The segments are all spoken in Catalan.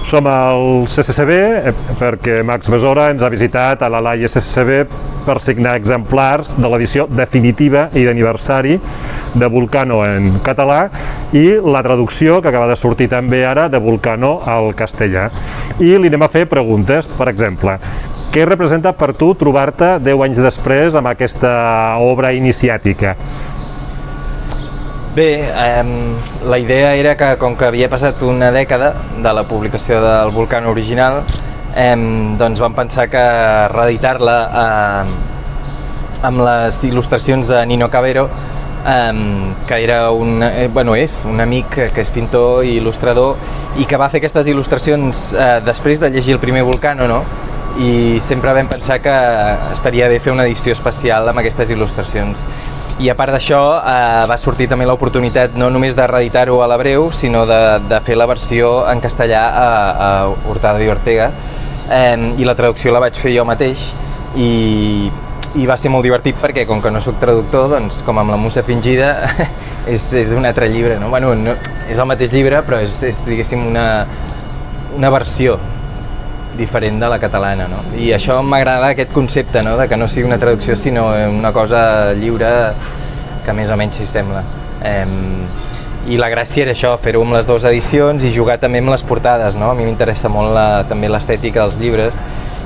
Som al CCCB perquè Max Besora ens ha visitat a la LAI CCCB per signar exemplars de l'edició definitiva i d'aniversari de Vulcano en català i la traducció que acaba de sortir també ara de Vulcano al castellà. I li anem a fer preguntes, per exemple, què representa per tu trobar-te 10 anys després amb aquesta obra iniciàtica? Bé, la idea era que, com que havia passat una dècada de la publicació del Vulcano original, doncs vam pensar que reeditar-la amb les il·lustracions de Nino Cavero, que era és un amic que és pintor i il·lustrador i que va fer aquestes il·lustracions després de llegir el primer Vulcano, no? I sempre vam pensar que estaria bé fer una edició especial amb aquestes il·lustracions. I a part d'això va sortir també l'oportunitat no només de reeditar-ho a l'hebreu, sinó de fer la versió en castellà a Hurtado i Ortega, i la traducció la vaig fer jo mateix i va ser molt divertit perquè com que no soc traductor, doncs com amb la musa fingida és un altre llibre, no? Bueno, no, és el mateix llibre però és diguéssim una versió diferent de la catalana, no? I això m'agrada, aquest concepte, no? De que no sigui una traducció sinó una cosa lliure que més o menys s'hi sembla. I la gràcia era això, fer-ho amb les dues edicions i jugar també amb les portades, no? A mi m'interessa molt també l'estètica dels llibres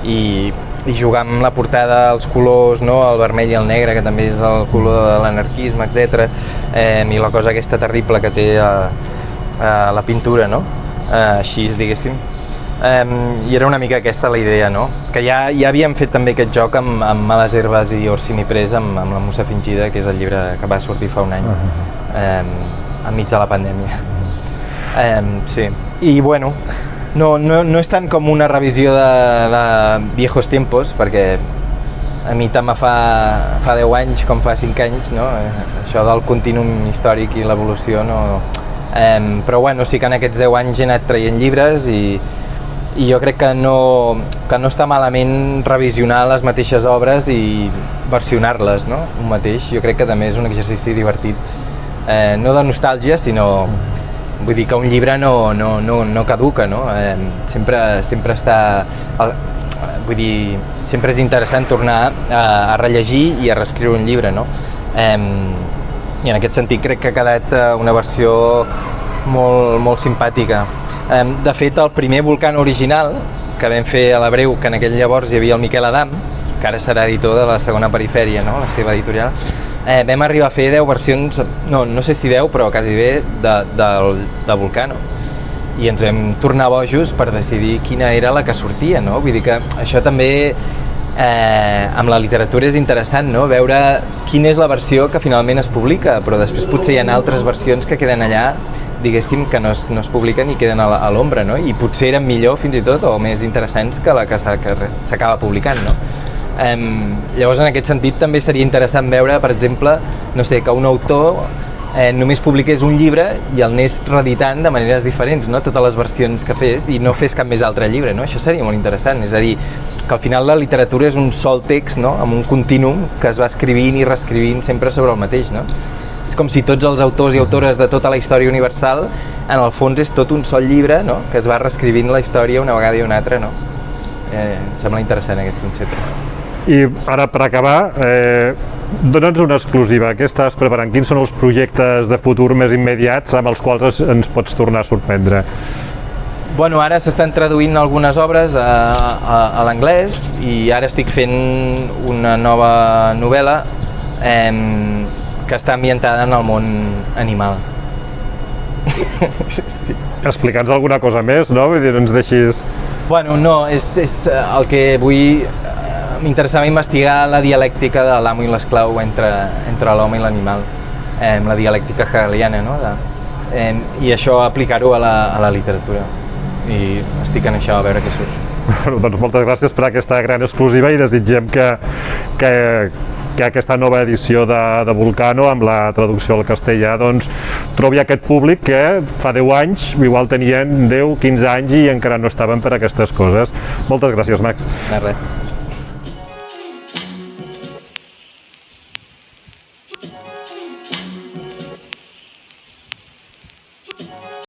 i jugar amb la portada, els colors, no? El vermell i el negre, que també és el color de l'anarquisme, etc. I la cosa aquesta terrible que té la pintura, no? Així, diguéssim. I era una mica aquesta la idea, no? Que ja havíem fet també aquest joc amb Males Herbes i Orsini Press, amb la musa fingida, que és el llibre que va sortir fa un any, enmig de la pandèmia. Sí. I bueno, no és tant com una revisió de viejos tiempos, perquè a mi tant me fa 10 anys com fa 5 anys, no? Això del contínuum històric i l'evolució, no... Però bueno, sí que en aquests 10 anys he anat traient llibres i jo crec que no està malament revisionar les mateixes obres i versionar-les, no? Un mateix. Jo crec que també és un exercici divertit, no de nostàlgia, sinó vull dir que un llibre no caduca, no? Sempre està... Vull dir, sempre és interessant tornar a rellegir i a reescriure un llibre, no? I en aquest sentit crec que ha quedat una versió molt simpàtica. De fet, el primer Vulcano original, que vam fer a l'hebreu, que en aquell llavors hi havia el Miquel Adam, que ara serà editor de la Segona Perifèria, no? La seva editorial, vam arribar a fer 10 versions, no sé si 10, però quasi bé, de Vulcano. I ens vam tornar bojos per decidir quina era la que sortia, no? Vull dir que això també, amb la literatura és interessant, no? Veure quina és la versió que finalment es publica, però després potser hi ha altres versions que queden allà, diguéssim, que no es publiquen i queden a l'ombra, no? I potser eren millor, fins i tot, o més interessants que la que s'acaba publicant, no? Llavors, en aquest sentit, també seria interessant veure, per exemple, no sé, que un autor només publiqués un llibre i el anés reeditant de maneres diferents, no? Totes les versions que fes i no fes cap més altre llibre, no? Això seria molt interessant, és a dir, que al final la literatura és un sol text, no? Amb un contínuum que es va escrivint i reescrivint sempre sobre el mateix, no? És com si tots els autors i autores de tota la història universal, en el fons és tot un sol llibre, no? Que es va reescrivint la història una vegada i una altra, no? Em sembla interessant aquest concepte. I ara, per acabar, dona'ns una exclusiva. Què estàs preparant? Quins són els projectes de futur més immediats amb els quals ens pots tornar a sorprendre? Bueno, ara s'estan traduint algunes obres a l'anglès i ara estic fent una nova novel·la que està ambientada en el món animal. Sí. Explica'ns alguna cosa més, no? Vull dir, no ens deixis... Bueno, no, és el que vull... M'interessava investigar la dialèctica de l'amo i l'esclau entre l'home i l'animal, la dialèctica hegeliana, no? I això aplicar-ho a la literatura. I estic en això, a veure què surt. Bueno, doncs moltes gràcies per aquesta gran exclusiva i desitgem que aquesta nova edició de Vulcano amb la traducció al castellà doncs trobi aquest públic que fa 10 anys igual tenien 10-15 anys i encara no estaven per aquestes coses. Moltes gràcies, Max. Res.